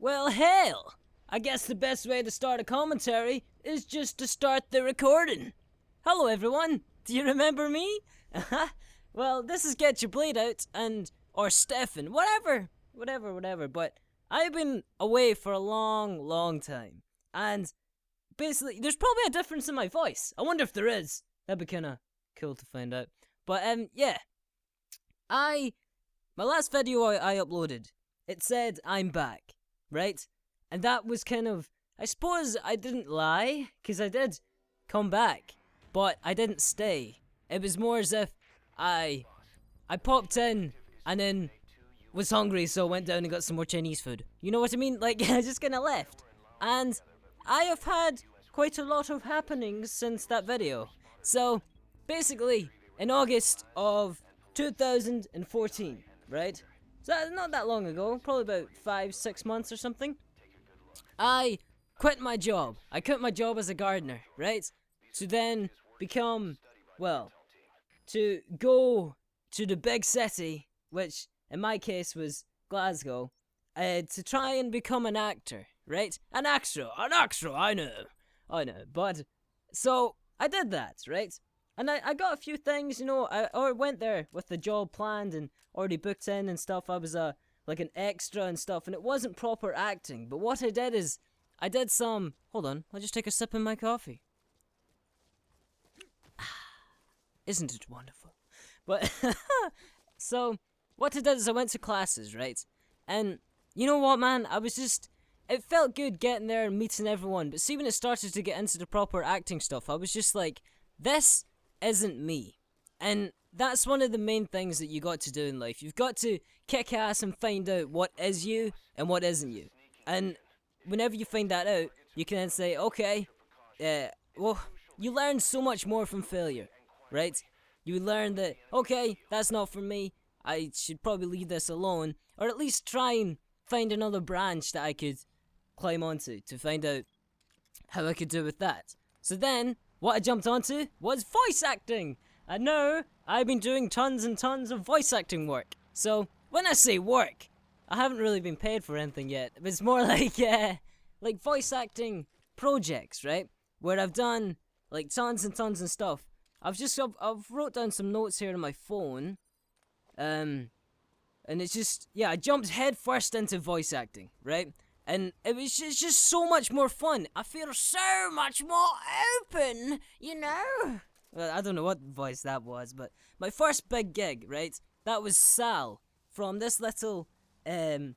Well, hell! I guess the best way to start a commentary is just to start the recording. Hello, everyone. Do you remember me? Well, this is Get Your Blade Out or Stefan, whatever. But I've been away for a long time, and basically, there's probably a difference in my voice. I wonder if there is. That'd be kind of cool to find out. But yeah, my last video I uploaded, it said I'm back, right? And that was kind of, I suppose I didn't lie, because I did come back, but I didn't stay. It was more as if I popped in and then was hungry, so went down and got some more Chinese food. You know what I mean? Like, I just kind of left. And I have had quite a lot of happenings since that video. So, basically, in August of 2014, right? So that's not that long ago, probably about 5-6 months or something. I quit my job. I quit my job as a gardener, right? To then become, well, to go to the big city, which in my case was Glasgow, to try and become an actor, right? An actor, I know. But, so, I did that, right? And I got a few things, you know, I went there with the job planned and already booked in and stuff. I was like an extra and stuff, and it wasn't proper acting. But what I did is, I did some, hold on, I'll just take a sip of my coffee. Isn't it wonderful? But, so, what I did is I went to classes, right? And, you know what, man, it felt good getting there and meeting everyone. But see, when it started to get into the proper acting stuff, I was just like, this isn't me. And that's one of the main things that you got to do in life. You've got to kick ass and find out what is you and what isn't you. And whenever you find that out, you can then say, okay, well, you learn so much more from failure, right? You learn that, okay, that's not for me. I should probably leave this alone, or at least try and find another branch that I could climb onto to find out how I could do with that. So then, what I jumped onto was voice acting. And now, I've been doing tons and tons of voice acting work. So, when I say work, I haven't really been paid for anything yet. It's more like voice acting projects, right? Where I've done, like, tons and tons of stuff. I've wrote down some notes here on my phone. And it's just, yeah, I jumped head first into voice acting, right? And it's just so much more fun. I feel so much more open, you know? Well, I don't know what voice that was, but my first big gig, right? That was Sal from this little, it's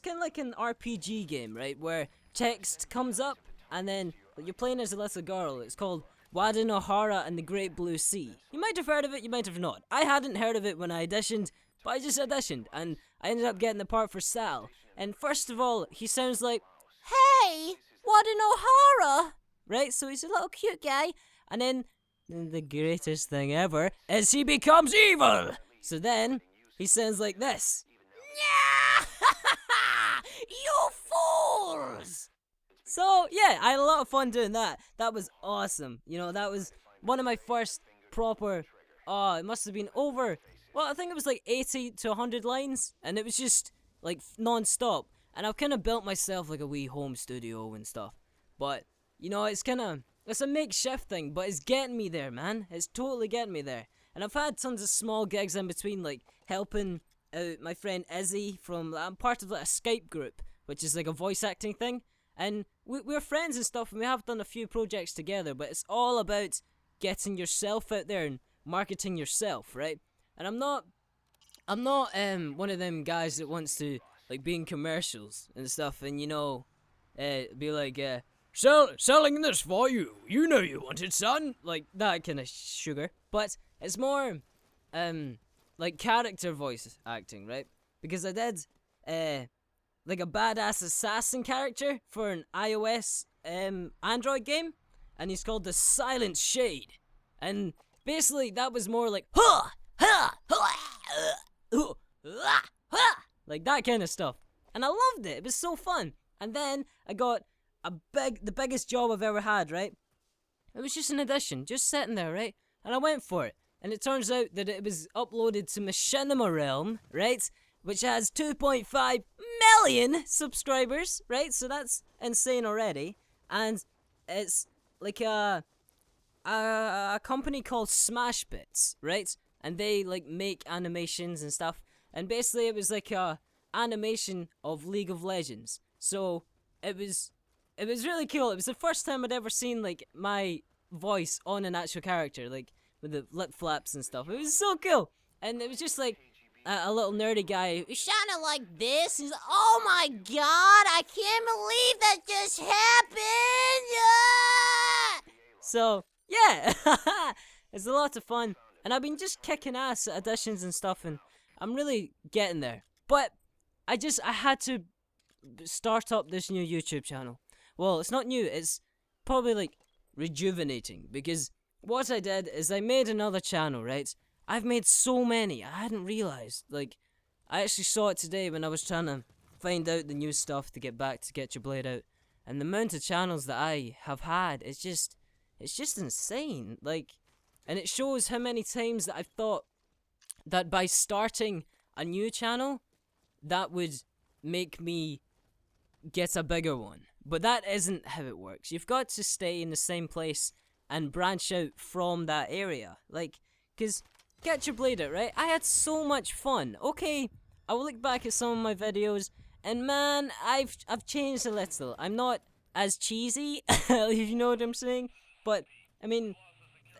kind of like an RPG game, right? Where text comes up and then you're playing as a little girl. It's called Wadden O'Hara and the Great Blue Sea. You might have heard of it, you might have not. I hadn't heard of it when I auditioned, but I just auditioned, and I ended up getting the part for Sal. And first of all, he sounds like, hey, Wadden O'Hara! Right, so he's a little cute guy, and then the greatest thing ever is he becomes evil! So then, he sounds like this. You fools! So, yeah, I had a lot of fun doing that. That was awesome. You know, that was one of my first proper, it must have been over, well, I think it was like 80 to 100 lines, and it was just, like, non-stop. And I've kind of built myself, like, a wee home studio and stuff. But, you know, it's a makeshift thing, but it's getting me there, man. It's totally getting me there. And I've had tons of small gigs in between, like, helping out my friend Izzy I'm part of, like, a Skype group, which is, like, a voice acting thing. And we're friends and stuff, and we have done a few projects together, but it's all about getting yourself out there and marketing yourself, right? And I'm not one of them guys that wants to, like, be in commercials and stuff, and, you know, be like, selling this for you. You know you want it, son. Like, that kind of sugar. But it's more, like, character voice acting, right? Because I did, like a badass assassin character for an iOS Android game, and he's called the Silent Shade. And basically that was more like like that kind of stuff. And I loved it. It was so fun. And then I got the biggest job I've ever had, right? It was just an audition, just sitting there, right? And I went for it. And it turns out that it was uploaded to Machinima Realm, right? Which has 2.5 million subscribers, right? So that's insane already. And it's like a company called Smash Bits, right? And they like make animations and stuff. And basically it was like a animation of League of Legends. So it was really cool. It was the first time I'd ever seen like my voice on an actual character, like with the lip flaps and stuff. It was so cool. And it was just like a little nerdy guy who sounded like this. He's like, oh my god, I can't believe that just happened. So, yeah, it's a lot of fun. And I've been just kicking ass at auditions and stuff, and I'm really getting there. But I had to start up this new YouTube channel. Well, it's not new, it's probably like rejuvenating, because what I did is I made another channel, right? I've made so many, I hadn't realized. Like, I actually saw it today when I was trying to find out the new stuff to get back to Get Your Blade Out. And the amount of channels that I have had, it's just insane. Like, and it shows how many times that I've thought that by starting a new channel, that would make me get a bigger one. But that isn't how it works. You've got to stay in the same place and branch out from that area. Like, because Get Your Blade Out, right? I had so much fun. Okay, I will look back at some of my videos, and man, I've changed a little. I'm not as cheesy, if you know what I'm saying. But, I mean,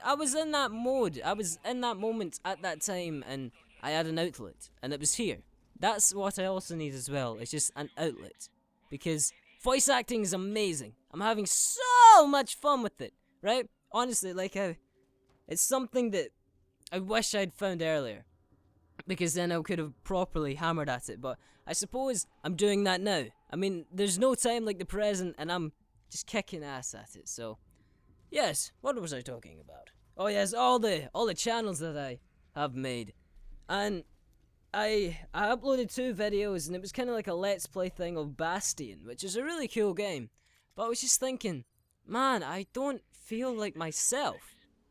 I was in that mode. I was in that moment at that time, and I had an outlet, and it was here. That's what I also need as well. It's just an outlet. Because voice acting is amazing. I'm having so much fun with it, right? Honestly, like, it's something that I wish I'd found earlier, because then I could have properly hammered at it. But I suppose I'm doing that now. I mean, there's no time like the present, and I'm just kicking ass at it. So, yes, what was I talking about? Oh yes, all the channels that I have made, and I uploaded 2 videos, and it was kind of like a let's play thing of Bastion, which is a really cool game. But I was just thinking, man, I don't feel like myself.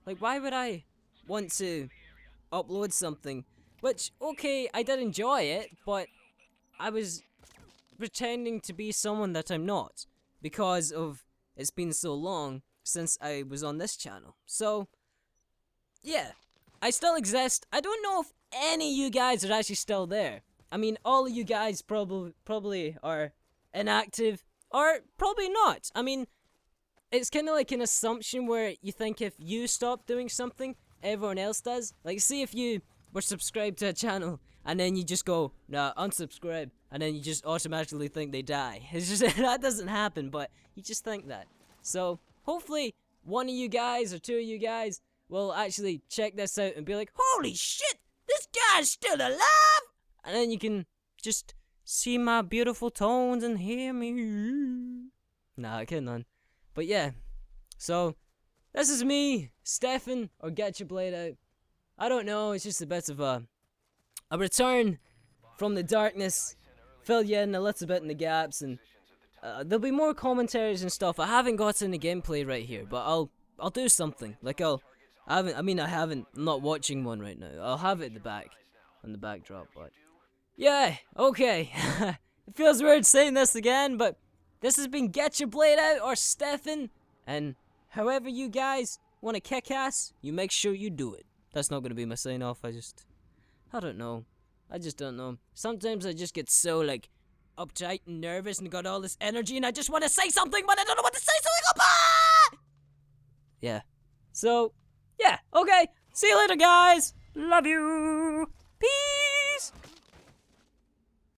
Like, why would I want to upload something? Which, okay, I did enjoy it, but I was pretending to be someone that I'm not, because of it's been so long since I was on this channel. So, yeah, I still exist. I don't know if any of you guys are actually still there. I mean, all of you guys probably are inactive, or probably not. I mean, it's kind of like an assumption where you think if you stop doing something, everyone else does. Like, see if you were subscribed to a channel, and then you just go, nah, unsubscribe, and then you just automatically think they die. It's just, that doesn't happen, but you just think that. So, hopefully, one of you guys, or 2 of you guys, will actually check this out and be like, holy shit, this guy's still alive! And then you can just see my beautiful tones and hear me. Nah, I can't none. But yeah, so this is me, Stefan, or Get Your Blade Out. I don't know, it's just a bit of a return from the darkness, fill you in a little bit in the gaps, and there'll be more commentaries and stuff. I haven't gotten the gameplay right here, but I'll do something. Like I'm not watching one right now. I'll have it at the back, on the backdrop, but yeah, okay. It feels weird saying this again, but this has been Get Your Blade Out, or Stefan, and however you guys want to kick ass, you make sure you do it. That's not going to be my sign off. I don't know. I just don't know. Sometimes I just get so, like, uptight and nervous and got all this energy, and I just want to say something, but I don't know what to say, so I go, ah! Yeah. So, yeah, okay. See you later, guys. Love you. Peace.